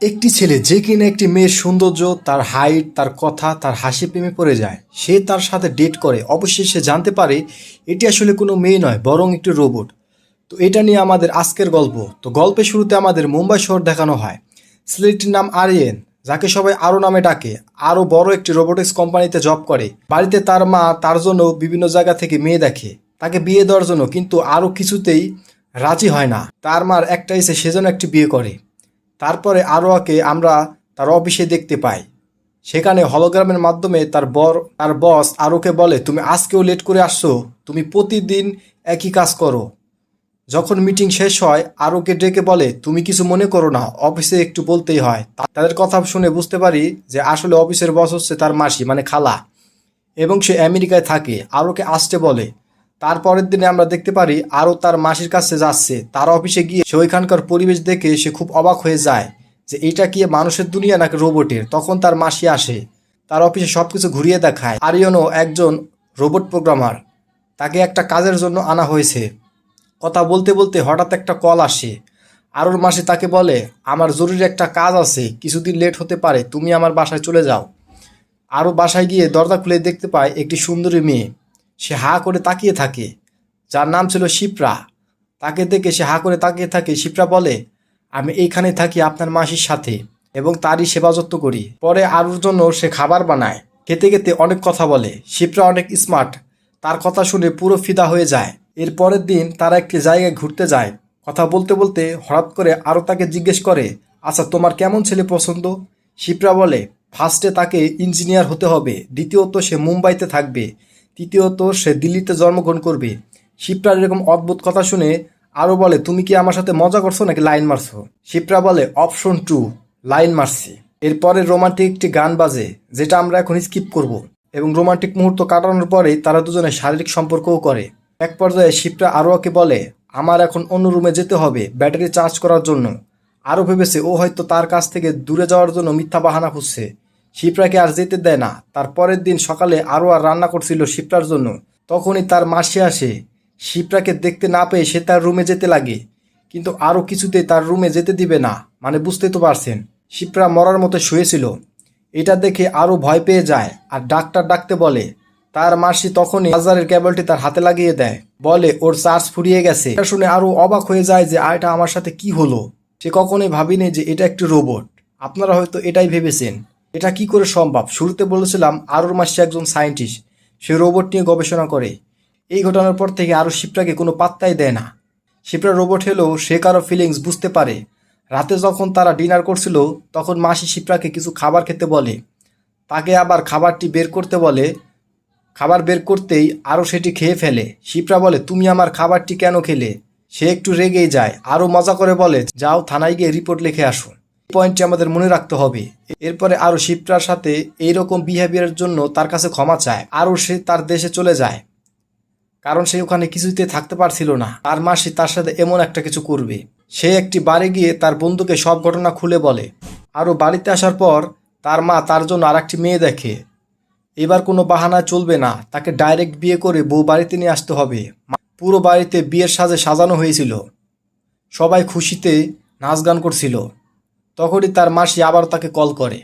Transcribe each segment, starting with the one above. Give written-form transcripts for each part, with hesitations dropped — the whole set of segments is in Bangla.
একটি ছেলে যে কিনা একটি মেয়ের সৌন্দর্য, তার হাইট, তার কথা, তার হাসি প্রেমে পড়ে যায়। সে তার সাথে ডেট করে, অবশ্যই সে জানতে পারে এটি আসলে কোনো মেয়ে নয়, বরং একটি রোবট। তো এটা নিয়ে আমাদের আজকের গল্প। তো গল্পের শুরুতে আমাদের মুম্বাই শহর দেখানো হয়। ছেলেটির নাম আরিয়েন, যাকে সবাই আরও নামে ডাকে। আরও বড় একটি রোবোটিক্স কোম্পানিতে জব করে। বাড়িতে তার মা তার জন্য বিভিন্ন জায়গা থেকে মেয়ে দেখে, তাকে বিয়ে দেওয়ার জন্য, কিন্তু আরও কিছুতেই রাজি হয় না। তার মার একটা ইচ্ছে, সেজন্য একটি বিয়ে করে। তারপরে আরোয়াকে আমরা তার অফিসে দেখতে পাই। সেখানে হলোগ্রামের মাধ্যমে তার বস আরোকে বলে, তুমি আজকেও লেট করে আসছো, তুমি প্রতিদিন একই কাজ করো। যখন মিটিং শেষ হয়, আরোকে ডেকে বলে, তুমি কিছু মনে করো না, অফিসে একটু বলতেই হয়। তাদের কথা শুনে বুঝতে পারি যে আসলে অফিসের বস হচ্ছে তার মাসি, মানে খালা, এবং সে আমেরিকায় থাকে। আরোকে আসতে বলে। তারপরের দিনে আমরা দেখতে পারি আরও তার মাসির কাছে যাচ্ছে। তার অফিসে গিয়ে সে ওইখানকার পরিবেশ দেখে সে খুব অবাক হয়ে যায় যে এটা কি মানুষের দুনিয়া নাকি রোবটের। তখন তার মাসি আসে, তার অফিসে সবকিছু ঘুরিয়ে দেখায়। আরিয়নও একজন রোবট প্রোগ্রামার, তাকে একটা কাজের জন্য আনা হয়েছে। কথা বলতে বলতে হঠাৎ একটা কল আসে। আরোর মাসি তাকে বলে, আমার জরুরি একটা কাজ আছে, কিছুদিন লেট হতে পারে, তুমি আমার বাসায় চলে যাও। আরও বাসায় গিয়ে দরজা খুলে দেখতে পায় একটি সুন্দরী মেয়ে। সে হা করে তাকিয়ে থাকে, যার নাম ছিল শিপ্রা। তাকে দেখে সে হা করে তাকিয়ে থাকে। শিপ্রা বলে, আমি এইখানে থাকি আপনার মাসির সাথে এবং তারই সেবা যত্ন করি। পরে আরুর জন্য সে খাবার বানায়। খেতে খেতে অনেক কথা বলে। শিপ্রা অনেক স্মার্ট, তার কথা শুনে পুরো ফিদা হয়ে যায়। এর পরের দিন তারা একটি জায়গায় ঘুরতে যায়। কথা বলতে বলতে হঠাৎ করে আরও তাকে জিজ্ঞেস করে, আচ্ছা তোমার কেমন ছেলে পছন্দ? শিপ্রা বলে, ফার্স্টে তাকে ইঞ্জিনিয়ার হতে হবে, দ্বিতীয়ত সে মুম্বাইতে থাকবে, তৃতীয়ত সে দিল্লিতে জন্মগ্রহণ করবে। শিপ্রার এরকম অদ্ভুত কথা শুনে আরও বলে, তুমি কি আমার সাথে মজা করছো নাকি লাইন মারছো? শিপ্রা বলে, অপশন 2, লাইন মারছি। এরপরে রোমান্টিক একটি গান বাজে, যেটা আমরা এখন স্কিপ করব, এবং রোমান্টিক মুহূর্ত কাটানোর পরেই তারা দুজনে শারীরিক সম্পর্কও করে। এক পর্যায়ে শিপ্রা আরোয়াকে বলে, আমার এখন অন্য রুমে যেতে হবে ব্যাটারি চার্জ করার জন্য। আরও ভেবেছে ও হয়তো তার কাছ থেকে দূরে যাওয়ার জন্য মিথ্যা বাহানা খুঁজছে। শিপ্রাকে আর যেতে দেয় না। তার পরের দিন সকালে আরও আর রান্না করছিল শিপ্রার জন্য। তখনই তার মাসি আসে। শিপ্রাকে দেখতে না পেয়ে সে তার রুমে যেতে লাগে, কিন্তু আরও কিছুতেই তার রুমে যেতে দিবে না। মানে বুঝতেই তো পারছেন, শিপ্রা মরার মতো শুয়েছিল। এটা দেখে আরও ভয় পেয়ে যায় আর ডাক্তার ডাকতে বলে। তার মাসি তখনই চার্জারের কেবলটি তার হাতে লাগিয়ে দেয়, বলে ওর চার্জ ফুরিয়ে গেছে। এটা শুনে আরও অবাক হয়ে যায় যে এটা আমার সাথে কি হলো। সে কখনোই ভাবিনি যে এটা একটি রোবট। আপনারা হয়তো এটাই ভেবেছেন, এটা কি করে সম্ভব। শুরুতে বলেছিলাম আরুর মাসি একজন সায়েন্টিস্ট, সে রোবট নিয়ে গবেষণা করে। এই ঘটনার পর থেকে আরও শিপ্রাকে কোনো পাত্তাই দেয় না। শিপ্রা রোবট হলেও সে কারো ফিলিংস বুঝতে পারে। রাতে যখন তারা ডিনার করছিল, তখন মাসি শিপ্রাকে কিছু খাবার খেতে বলে। তাকে আবার খাবারটি বের করতে বলে। খাবার বের করতেই আরও সেটি খেয়ে ফেলে। শিপ্রা বলে, তুমি আমার খাবারটি কেন খেলে? সে একটু রেগেই যায়। আরও মজা করে বলে, যাও থানায় গিয়ে রিপোর্ট লিখে আসো। এই পয়েন্টটি আমাদের মনে রাখতে হবে। এরপরে আরও শিপ্রার সাথে এইরকম বিহেভিয়ারের জন্য তার কাছে ক্ষমা চায়। আরও সে তার দেশে চলে যায়, কারণ সে ওখানে কিছুতে থাকতে পারছিল না। তার মাসি তার সাথে এমন একটা কিছু করবে। সে একটি বাড়ি গিয়ে তার বন্ধুকে সব ঘটনা খুলে বলে। আরও বাড়িতে আসার পর তার মা তার জন্য আরেকটি মেয়ে দেখে। এবার কোনো বাহানা চলবে না, তাকে ডাইরেক্ট বিয়ে করে বউ বাড়িতে নিয়ে আসতে হবে। পুরো বাড়িতে বিয়ের সাজে সাজানো হয়েছিল, সবাই খুশিতে নাচ গান করছিল। তখনই তার মাসি আবার তাকে কল করে।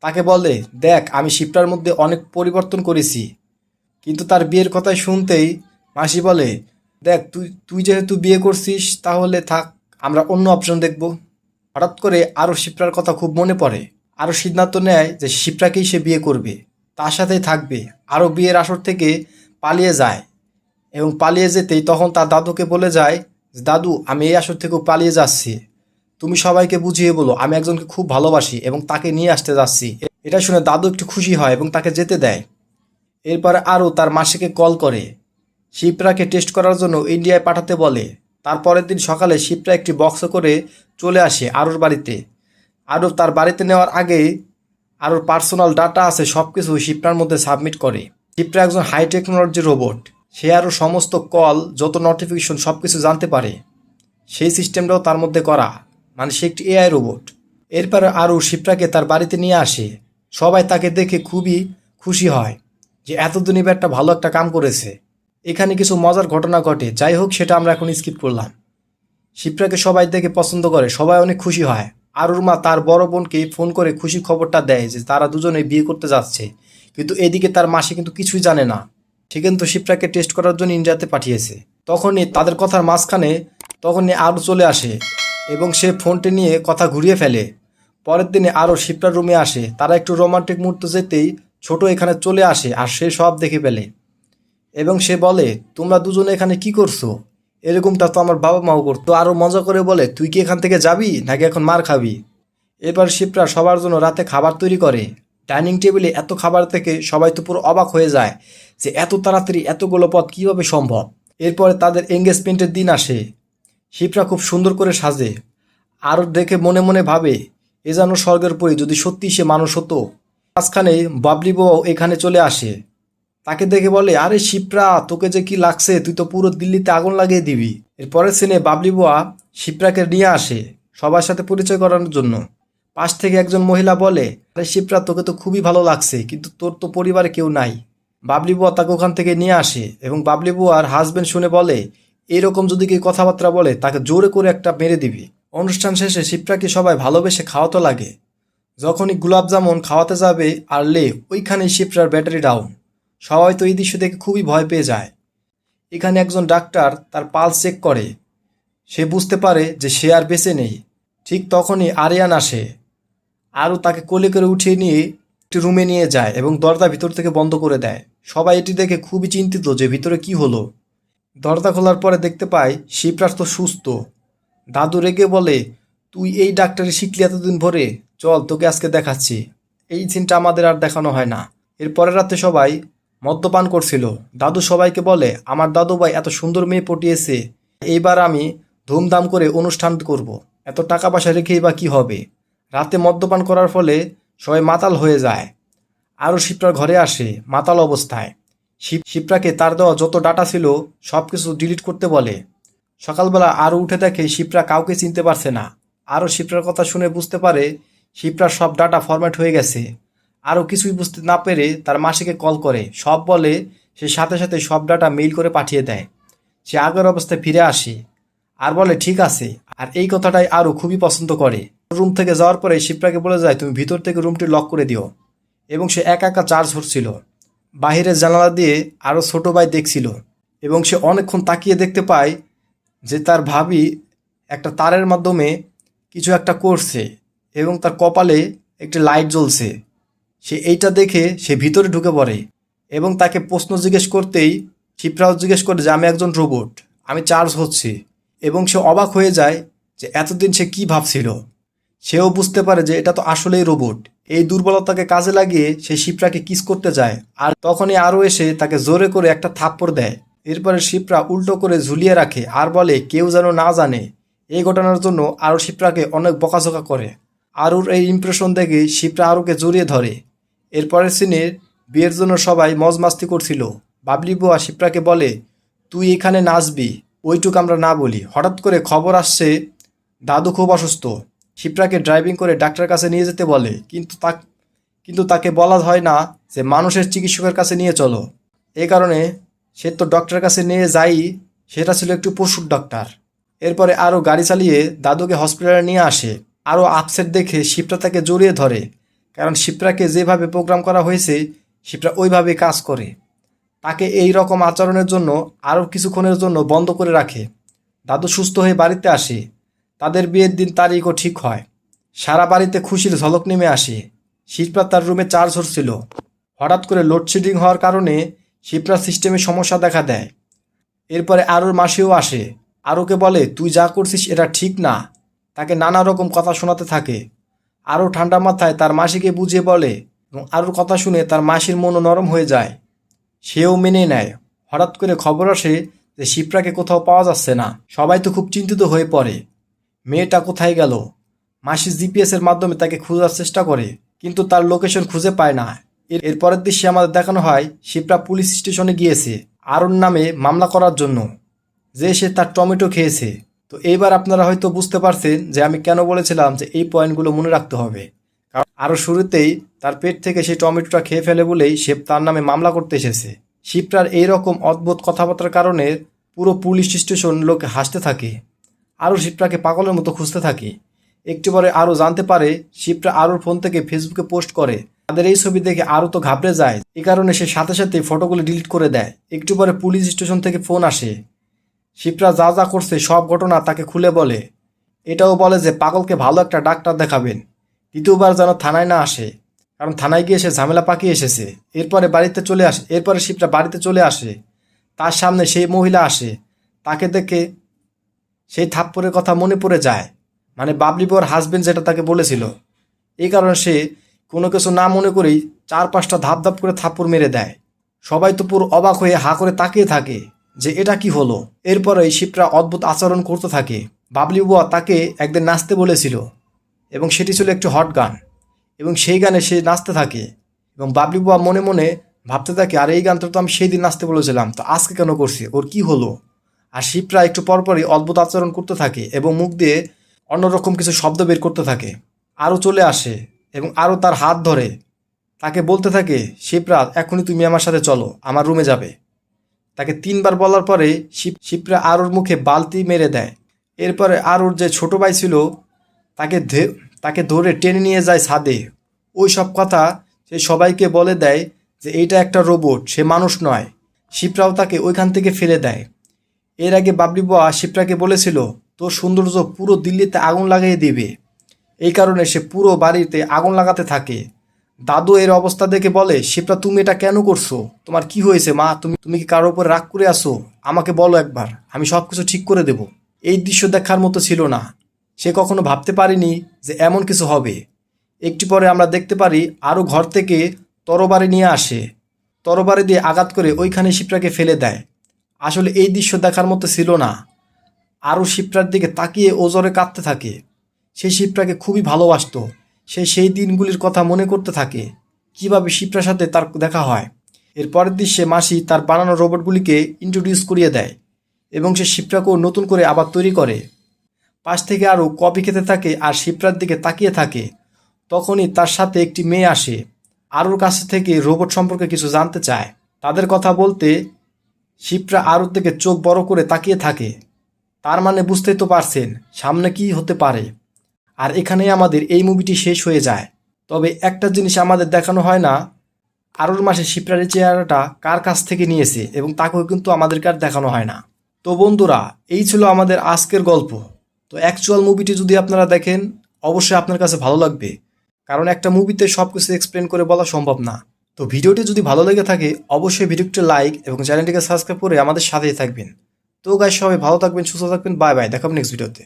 তাকে বলে, দেখ আমি শিপ্রার মধ্যে অনেক পরিবর্তন করেছি। কিন্তু তার বিয়ের কথাই শুনতেই মাসি বলে, দেখ তুই তুই যেহেতু বিয়ে করছিস তাহলে থাক, আমরা অন্য অপশন দেখব। হঠাৎ করে আরও শিপ্রার কথা খুব মনে পড়ে। আরও সিদ্ধান্ত নেয় যে শিপ্রাকেই সে বিয়ে করবে, তার সাথেই থাকবে। আরও বিয়ের আসর থেকে পালিয়ে যায়, এবং পালিয়ে যেতেই তখন তার দাদুকে বলে যায়, দাদু আমি এই আসর থেকেও পালিয়ে যাচ্ছি, তুমি সবাইকে বুঝিয়ে বলো আমি একজনকে খুব ভালোবাসি এবং তাকে নিয়ে আসতে যাচ্ছি। এটা শুনে দাদু একটু খুশি হয় এবং তাকে যেতে দেয়। এরপরে আরও তার মাসিকে কল করে শিপ্রাকে টেস্ট করার জন্য ইন্ডিয়ায় পাঠাতে বলে। তারপরের দিন সকালে শিপ্রা একটি বক্সে করে চলে আসে আরুর বাড়িতে। আরও তার বাড়িতে নেওয়ার আগেই আরুর পার্সোনাল ডাটা আছে সব কিছু শিপ্রার মধ্যে সাবমিট করে। শিপ্রা একজন হাই টেকনোলজি রোবট। সে আরও সমস্ত কল, যত নোটিফিকেশন সব কিছু জানতে পারে। সেই সিস্টেমটাও তার মধ্যে করা, মানে সে একটি এআই রোবট। এরপরে আরও শিপ্রাকে তার বাড়িতে নিয়ে আসে। সবাই তাকে দেখে খুবই খুশি হয় যে এতদিন এবার একটা ভালো একটা কাম করেছে। এখানে কিছু মজার ঘটনা ঘটে, যাই হোক সেটা আমরা এখন স্কিপ করলাম। শিপ্রাকে সবাই দেখে পছন্দ করে, সবাই অনেক খুশি হয়। আরুর মা তার বড় বোনকে ফোন করে খুশি খবরটা দেয় যে তারা দুজনে বিয়ে করতে যাচ্ছে, কিন্তু এদিকে তার মাসি কিন্তু কিছুই জানে না। সে কিন্তু শিপ্রাকে টেস্ট করার জন্য ইন্ডিয়াতে পাঠিয়েছে। তখনই তাদের কথার মাঝখানে আরও চলে আসে এবং সে ফোনটি নিয়ে কথা ঘুরিয়ে ফেলে। পরের দিনে আরও শিপ্রার রুমে আসে। তারা একটু রোমান্টিক মুহূর্ত যেতেই ছোট এখানে চলে আসে আর সে সব দেখে ফেলে এবং সে বলে, তোমরা দুজনে এখানে কি করছো? এরকমটা তো আমার বাবা মাও করতো। আরও মজা করে বলে, তুই কি এখান থেকে যাবি নাকি এখন মার খাবি? এবার শিপ্রা সবার জন্য রাতে খাবার তৈরি করে। ডাইনিং টেবিলে এত খাবার থেকে সবাই তো পুরো অবাক হয়ে যায় যে এত তাড়াতাড়ি এতগুলো পদ কীভাবে সম্ভব। এরপরে তাদের এঙ্গেজমেন্টের দিন আসে। শিপ্রা খুব সুন্দর করে সাজে। আরও দেখে মনে মনে ভাবে, এ যেন স্বর্গের পরি, যদি সত্যি সে মানুষ হতো। মাঝখানে বাবলি বউ এখানে চলে আসে। তাকে দেখে বলে, আরে শিপ্রা, তোকে যে কি লাগছে, তুই তো পুরো দিল্লিতে আগুন লাগিয়ে দিবি। এরপরের সিনে বাবলি বুয়া শিপ্রাকে নিয়ে আসে সবার সাথে পরিচয় করানোর জন্য। পাশ থেকে একজন মহিলা বলে, আরে শিপ্রা, তোকে তো খুবই ভালো লাগছে, কিন্তু তোর তো পরিবারে কেউ নাই। বাবলি বুয়া তাকে ওখান থেকে নিয়ে আসে এবং বাবলি বুয়ার হাজবেন্ড শুনে বলে, এইরকম যদি কেউ কথাবার্তা বলে তাকে জোরে করে একটা মেরে দিবি। অনুষ্ঠান শেষে শিপ্রাকে সবাই ভালোবেসে খাওয়াতে লাগে। যখনই গুলাব জামুন খাওয়াতে যাবে আর ওইখানেই শিপ্রার ব্যাটারি ডাউন। সবাই তো এই দৃশ্য দেখে খুবই ভয় পেয়ে যায়। এখানে একজন ডাক্তার তার পালস চেক করে। সে বুঝতে পারে যে সে আর বেঁচে নেই। ঠিক তখনই আরিয়ান আসে। আরও তাকে কোলে করে উঠিয়ে নিয়ে একটি রুমে নিয়ে যায় এবং দরজা ভিতর থেকে বন্ধ করে দেয়। সবাই এটি দেখে খুবই চিন্তিত যে ভিতরে কি হলো। দরজা খোলার পরে দেখতে পায় শিপ্রা তো সুস্থ। দাদু রেগে বলে, তুই এই ডাক্তারি শিখলি এতদিন ভরে, চল তোকে আজকে দেখাচ্ছি। এই সিনটা আমাদের আর দেখানো হয় না। এর পরের রাতে সবাই মদ্যপান করছিল। দাদু সবাইকে বলে, আমার দাদু ভাই এত সুন্দর মেয়ে পটিয়েছে, এইবার আমি ধুমধাম করে অনুষ্ঠান করব। এত টাকা পয়সা রেখেই বা কী হবে। রাতে মদ্যপান করার ফলে সবাই মাতাল হয়ে যায়। আরও শিপ্রার ঘরে আসে মাতাল অবস্থায়। শিপ্রাকে তার দেওয়া যত ডাটা ছিল সব কিছু ডিলিট করতে বলে। সকালবেলা আরও উঠে দেখে শিপ্রা কাউকে চিনতে পারছে না। আরও শিপ্রার কথা শুনে বুঝতে পারে শিপ্রার সব ডাটা ফরম্যাট হয়ে গেছে। আরও কিছুই বুঝতে না পেরে তার মাসিকে কল করে সব বলে। সে সাথে সাথে সব ডাটা মেইল করে পাঠিয়ে দেয়। সে আগের অবস্থায় ফিরে আসে আর বলে, ঠিক আছে। আর এই কথাটাই আরও খুবই পছন্দ করে। রুম থেকে যাওয়ার পরে শিপ্রাকে বলে যায়, তুমি ভিতর থেকে রুমটি লক করে দিও। এবং সে একা একা চার্জ হচ্ছিল। বাহিরের জানালা দিয়ে আরও ছোটো ভাই দেখছিল এবং সে অনেকক্ষণ তাকিয়ে দেখতে পায় যে তার ভাবি একটা তারের মাধ্যমে কিছু একটা করছে এবং তার কপালে একটি লাইট জ্বলছে। সে এইটা দেখে সে ভিতরে ঢুকে পড়ে এবং তাকে প্রশ্ন জিজ্ঞেস করতেই শিপ্রাও জিজ্ঞেস করে যে, আমি একজন রোবট, আমি চার্জ হচ্ছি। এবং সে অবাক হয়ে যায় যে এতদিন সে কি ভাবছিল। সেও বুঝতে পারে যে এটা তো আসলেই রোবট। এই দুর্বলতাকে কাজে লাগিয়ে সে শিপ্রাকে কিস করতে যায় আর তখনই আরও এসে তাকে জোরে করে একটা থাপ্পড় দেয়। এরপরে শিপ্রা উল্টো করে ঝুলিয়ে রাখে আর বলে, কেউ যেন না জানে। এই ঘটনার জন্য আরও শিপ্রাকে অনেক বকাঝকা করে। আরুর এই ইমপ্রেশন দেখে শিপ্রা আরুকে জড়িয়ে ধরে। এরপরের সিনের বিয়ের জন্য সবাই মজমাস্তি করছিল। বাবলি বুয়া শিপ্রাকে বলে, তুই এখানে নাচবি, ওইটুকু আমরা না বলি। হঠাৎ করে খবর আসছে দাদু খুব অসুস্থ। শিপ্রাকে ড্রাইভিং করে ডাক্তারের কাছে নিয়ে যেতে বলে, কিন্তু তাকে বলা হয় না যে মানুষের চিকিৎসকের কাছে নিয়ে চলো। এই কারণে সে তো ডক্টরের কাছে নিয়ে যাই, সেটা ছিল একটু পশুর ডাক্তার। এরপরে আরও গাড়ি চালিয়ে দাদুকে হসপিটালে নিয়ে আসে। আরও আপসেট দেখে শিপ্রা তাকে জড়িয়ে ধরে, কারণ শিপ্রাকে যেভাবে প্রোগ্রাম করা হয়েছে শিপ্রা ওইভাবে কাজ করে। তাকে এই রকম আচরণের জন্য আরও কিছুক্ষণের জন্য বন্ধ করে রাখে। দাদু সুস্থ হয়ে বাড়িতে আসে। তাদের বিয়ের দিন তারিখও ঠিক হয়। সারা বাড়িতে খুশির ঝলক নেমে আসে। শিপ্রা তার রুমে চার্জ হচ্ছিল। হঠাৎ করে লোডশেডিং হওয়ার কারণে শিপ্রা সিস্টেমে সমস্যা দেখা দেয়। এরপরে আরুর মাসিও আসে। আরুকে বলে, তুই যা করছিস এটা ঠিক না। তাকে নানা রকম কথা শোনাতে থাকে। আরও ঠান্ডা মাথায় তার মাসিকে বুঝিয়ে বলে এবং আরুর কথা শুনে তার মাসির মনও নরম হয়ে যায়। সেও মেনে নেয়। হঠাৎ করে খবর আসে যে শিপ্রাকে কোথাও পাওয়া যাচ্ছে না। সবাই তো খুব চিন্তিত হয়ে পড়ে, মেয়েটা কোথায় গেল। মাসি জিপিএসের মাধ্যমে তাকে খোঁজার চেষ্টা করে, কিন্তু তার লোকেশন খুঁজে পায় না। এরপরের দৃশ্যে আমাদের দেখানো হয় শিপ্রা পুলিশ স্টেশনে গিয়েছে আরুর নামে মামলা করার জন্য, যে সে তার টমেটো খেয়েছে। তো এইবার আপনারা হয়তো বুঝতে পারছেন যে আমি কেন বলেছিলাম যে এই পয়েন্টগুলো মনে রাখতে হবে। কারণ আরও শুরুতেই তার পেট থেকে সেই টমেটোটা খেয়ে ফেলে বলেই সে তার নামে মামলা করতে এসেছে। শিপ্রার এইরকম অদ্ভুত কথাবার্তার কারণে পুরো পুলিশ স্টেশন লোকে হাসতে থাকে। আরও শিপ্রাকে পাগলের মতো খুঁজতে থাকে একটু পরে আরও জানতে পারে শিপ্রা আরুর ফোন থেকে ফেসবুকে পোস্ট করে। তাদের এই ছবি দেখে আরও তো ঘাবড়ে যায়, এই কারণে সে সাথে সাথে ফটোগুলো ডিলিট করে দেয়। একটু পরে পুলিশ স্টেশন থেকে ফোন আসে। শিপ্রা যা যা করছে সব ঘটনা তাকে খুলে বলে। এটাও বলে যে পাগলকে ভালো একটা ডাক্তার দেখাবেন, দ্বিতীয়বার যেন থানায় না আসে, কারণ থানায় গিয়ে সে ঝামেলা পাকিয়ে এসেছে। এরপরে শিপ্রা বাড়িতে চলে আসে। তার সামনে সেই মহিলা আসে। তাকে দেখে সেই থাপ্পড়ের কথা মনে পড়ে যায়, মানে বাবলি বউর হাজবেন্ড যেটা তাকে বলেছিল। এই কারণে সে কোনো কিছু না মনে করেই 4-5টা ধাপ ধাপ করে থাপ্পড় মেরে দেয়। সবাই তো পুরো অবাক হয়ে হা করে তাকিয়ে থাকে যে এটা কি হলো। এরপরেই শিপ্রা অদ্ভুত আচরণ করতে থাকে। বাবলি বুয়া তাকে একদিন নাচতে বলেছিল এবং সেটি ছিল একটি হট গান, এবং সেই গানে সে নাচতে থাকে। এবং বাবলি বুয়া মনে মনে ভাবতে থাকে, আর এই গানটা তো আমি সেই দিন নাচতে বলেছিলাম, তো আজকে কেন করছি, ওর কি হলো। আর শিপ্রা একটু পরপরই অদ্ভুত আচরণ করতে থাকে এবং মুখ দিয়ে অন্যরকম কিছু শব্দ বের করতে থাকে। আরও চলে আসে এবং আরও তার হাত ধরে তাকে বলতে থাকে, শিপ্রা এখনই তুমি আমার সাথে চলো, আমার রুমে যাবে। তাকে 3বার বলার পরে শিপ্রা আরুর মুখে বালতি মেরে দেয়। এরপরে আরুর যে ছোট ভাই ছিল তাকে ধরে টেনে নিয়ে যায় ছাদে। ওই সব কথা সে সবাইকে বলে দেয় যে এইটা একটা রোবট, সে মানুষ নয়। শিপ্রাও তাকে ওইখান থেকে ফেলে দেয়। এর আগে বাবলি বুয়া শিপ্রাকে বলেছিল তোর সৌন্দর্য পুরো দিল্লিতে আগুন লাগিয়ে দিবে। এই কারণে সে পুরো বাড়িতে আগুন লাগাতে থাকে। দাদু এর অবস্থা দেখে বলে, শিপ্রা তুমি এটা কেন করছো, তোমার কি হয়েছে মা, তুমি কি কারোর উপর রাগ করে আসো, আমাকে বলো একবার, আমি সব কিছু ঠিক করে দেব। এই দৃশ্য দেখার মতো ছিল না। সে কখনো ভাবতে পারেনি যে এমন কিছু হবে। একটু পরে আমরা দেখতে পারি আরও ঘর থেকে তরবারি নিয়ে আসে। তরবারি দিয়ে আঘাত করে ওইখানে শিপ্রাকে ফেলে দেয়। আসলে এই দৃশ্য দেখার মতো ছিল না। আরও শিপ্রার দিকে তাকিয়ে ওজরে কাঁদতে থাকে। সে শিপ্রাকে খুবই ভালোবাসতো। সে সেই দিনগুলির কথা মনে করতে থাকে, কিভাবে শিপ্রার সাথে তার দেখা হয়। এর পরের দৃশ্যে মাসি তার বানানো রোবটগুলিকে ইন্ট্রোডিউস করিয়ে দেয় এবং সে শিপ্রাকেও নতুন করে আবার তৈরি করে। পাশ থেকে আরও কফি খেতে থাকে আর শিপ্রার দিকে তাকিয়ে থাকে। তখনই তার সাথে একটি মেয়ে আসে। আরুর কাছ থেকে রোবট সম্পর্কে কিছু জানতে চায়। তাদের কথা বলতে শিপ্রা আরুর দিকে চোখ বড় করে তাকিয়ে থাকে। তার মানে বুঝতেই তো পারছেন সামনে কি হতে পারে। আর এখানেই আমাদের এই মুভিটি শেষ হয়ে যায়। তবে একটা জিনিস আমাদের দেখানো হয় না, আরুর মাসে শিপ্রার চেহারাটা কার কাছ থেকে নিয়েছে, এবং তাকেও কিন্তু আমাদেরকে আর দেখানো হয় না। তো বন্ধুরা, এই ছিল আমাদের আজকের গল্প। তো অ্যাকচুয়াল মুভিটি যদি আপনারা দেখেন অবশ্যই আপনার কাছে ভালো লাগবে, কারণ একটা মুভিতে সব কিছু এক্সপ্লেন করে বলা সম্ভব না। তো ভিডিওটি যদি ভালো লেগে থাকে অবশ্যই ভিডিওটি লাইক এবং চ্যানেলটিকে সাবস্ক্রাইব করে আমাদের সাথেই থাকবেন। তো গাইস, সবাই ভালো থাকবেন, সুস্থ থাকবেন, বাই বাই, দেখা হবে নেক্সট ভিডিওতে।